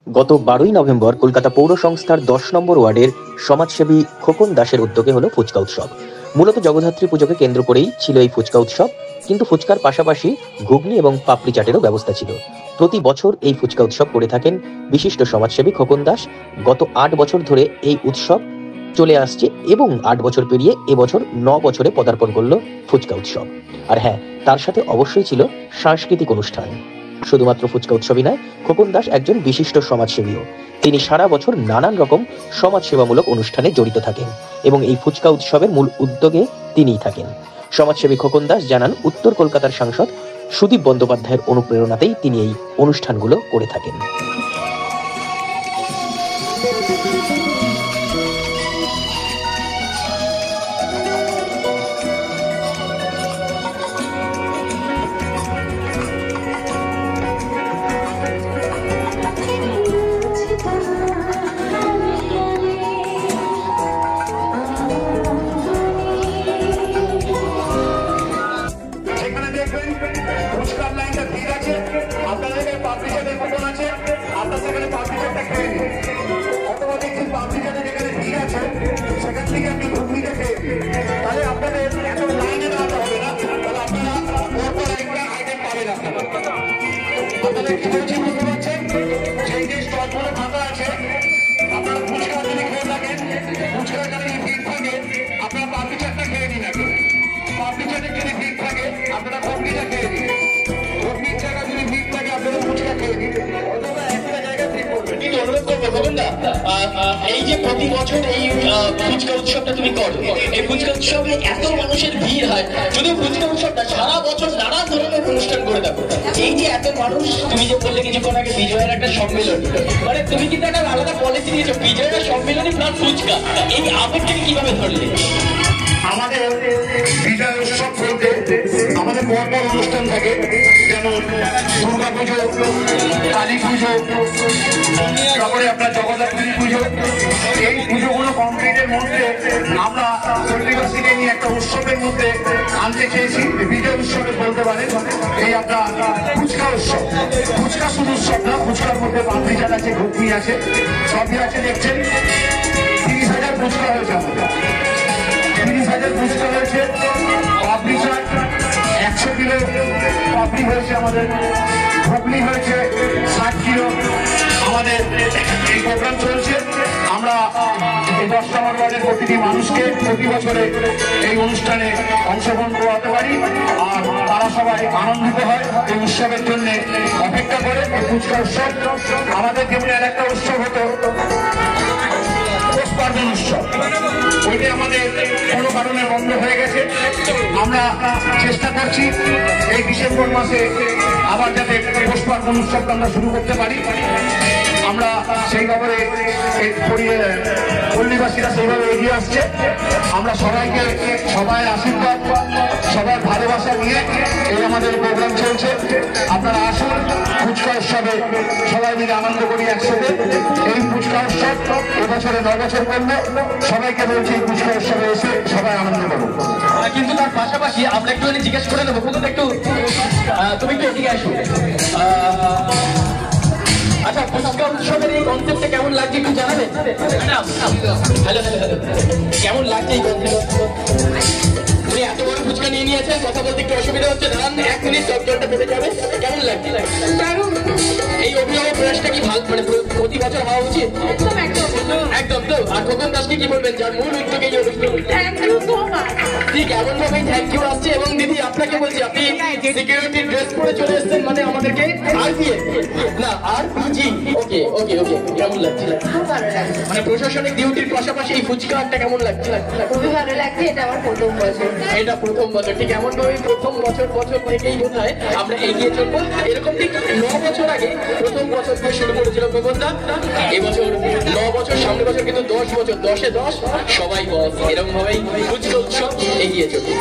গত ১২ই নভেম্বর কলকাতা পৌর সংস্থার ১০ নম্বর ওয়ার্ডের সমাজসেবী খোকন দাসের উদ্যোগে হলো ফুচকা উৎসব। মূলত জগদ্ধাত্রী পুজোকে কেন্দ্র করেই ছিল এই ফুচকা উৎসব, কিন্তু ফুচকার পাশাপাশি ঘুগনি এবং পাপড়ি চাটেরও ব্যবস্থা ছিল। প্রতি বছর এই ফুচকা উৎসব করে থাকেন বিশিষ্ট সমাজসেবী খোকন দাস। গত ৮ বছর ধরে এই উৎসব চলে আসছে এবং ৮ বছর পেরিয়ে এবছর ৯ বছরে পদার্পণ করলো ফুচকা উৎসব। আর হ্যাঁ, তার সাথে অবশ্যই ছিল সাংস্কৃতিক অনুষ্ঠান। শুধুমাত্র ফুচকা উৎসবই নয়, খোকন দাস একজন বিশিষ্ট সমাজসেবীও। তিনি সারা বছর নানান রকম সমাজসেবামূলক অনুষ্ঠানে জড়িত থাকেন এবং এই ফুচকা উৎসবের মূল উদ্যোগে তিনিই থাকেন। সমাজসেবী খোকন দাস জানান, উত্তর কলকাতার সাংসদ সুদীপ বন্দ্যোপাধ্যায়ের অনুপ্রেরণাতেই তিনি এই অনুষ্ঠানগুলো করে থাকেন। এই যে প্রতি বছর এই ফুচকা উৎসবটা তুমি করো, এই ফুচকা উৎসবে এত মানুষের ভিড় হয়, যদি ফুচকা উৎসবটা সারা বছর নানা ধরনের অনুষ্ঠান করে থাকো, এই যে এত মানুষ, তুমি যে বললে কিছুক্ষণ আগে বিজয়ের একটা সম্মেলন, মানে তুমি কিন্তু একটা আলাদা পলিসি দিয়েছো, বিজয়ের সম্মেলনী প্লাস ফুচকা, এই আবেগটাকে কিভাবে ধরলে? আমাদের বিজয় উৎসব বলতে আমাদের বড় বড় অনুষ্ঠান থাকে, যেমন দুর্গা পুজো, কালী পুজো, তারপরে আপনার জগদ্ধাত্রী পুজো। এই পুজোগুলো কমপ্লিটের মধ্যে আমরা পল্লীবাসীকে নিয়ে একটা উৎসবের মধ্যে আনতে চেয়েছি। বিজয় উৎসবে বলতে পারেন এই আপনার ফুচকা উৎসব। ফুচকা শুধু উৎসব না, ফুচকার মধ্যে পাপড়ি চাট আছে, ঘুগনি আছে, সবই আছে। দেখছেন ৩০,০০০ ফুচকা হয়েছে, ৩০,০০০ ফুচকা হয়েছে। পাপড়ি চাট ১০০ কিলো পাপড়ি হয়েছে আমাদের, ঘুগনি হয়েছে ৬০ কিলো। আমাদের এই প্রোগ্রাম চলছে। আমরা এই ১০ নম্বর ওয়ার্ডের প্রতিটি মানুষকে প্রতি বছরে এই অনুষ্ঠানে অংশগ্রহণ করাতে পারি, আর তারা সবাই আনন্দিত হয়, এই উৎসবের জন্য অপেক্ষা করে। এই ফুচকা উৎসব আমাদের যেমন আর একটা উৎসব হতো পৌষপার্বণ উৎসব, ওইটা আমাদের কোনো কারণে বন্ধ হয়ে গেছে। আমরা চেষ্টা করছি এই ডিসেম্বর মাসে আবার যাতে পৌষপার্বণ উৎসবটা আমরা শুরু করতে পারি। আমরা সেই ব্যাপারে পল্লীবাসীরা সেইভাবে এগিয়ে আসছে। আমরা সবাইকে, সবাই আশীর্বাদ, সবার ভালোবাসা নিয়ে এই আমাদের প্রোগ্রাম চলছে। আপনারা আসুন ফুচকা উৎসবে সবাই মিলে আনন্দ করি একসাথে। এই ফুচকা উৎসব এবছরে ৯ বছর করলো। সবাইকে বলছি এই ফুচকা উৎসবে এসে সবাই আনন্দ করবো। কিন্তু তার পাশাপাশি আমরা একটু জিজ্ঞেস করে নেবো, একটু তুমি একটু এদিকে আসো। আচ্ছা, ফুচকা উৎসবের এই কনসেপ্টটা কেমন লাগছে একটু জানাবেন? হ্যালো, কেমন লাগছে এই কনসেপ্ট? তুমি এত বড় ফুচকা নিয়ে নিয়েছেন, কথা বলতে একটু অসুবিধা হচ্ছে, দাঁড়ান ১ মিনিট, জলটা পেতে যাবে। কেমন লাগছে এই অভিভাবক প্রয়াসটা? কি ভালো, মানে প্রতি বছর হওয়া উচিত? একদম তো। আর খোকন দাসকে কি বলবেন, যার মূল উদ্যোগে এই অনুষ্ঠান? ঠিক এমন ভাবেই থ্যাংক ইউ আসছে। এবং দিদি, আপনাকে বলছি, আপনি সিকিউরিটি ড্রেস পরে চলে এসেছেন, মানে আমাদেরকে RPG ওকে ওকে ওকে। কেমন লাগছে? মানে প্রশাসনিক ডিউটির পাশাপাশি এই ফুচকাটা কেমন লাগছে? খুবই ভালো লাগছে। এটা আমার প্রথম বছর। এটা প্রথম বছর। ঠিক এমন ভাবে প্রথম বছর থেকেই বোধ হয় আমরা এগিয়ে চলবো। এরকম ঠিক ৯ বছর আগে প্রথম বছর থেকে শুরু করেছিল প্রবন্ধা। এবছর ৯ বছর, সামনের বছর কিন্তু 10 বছর, 10-এ 10, সবাই বস। এরকম ভাবেই ফুচকা উৎসব এগিয়ে চলবে।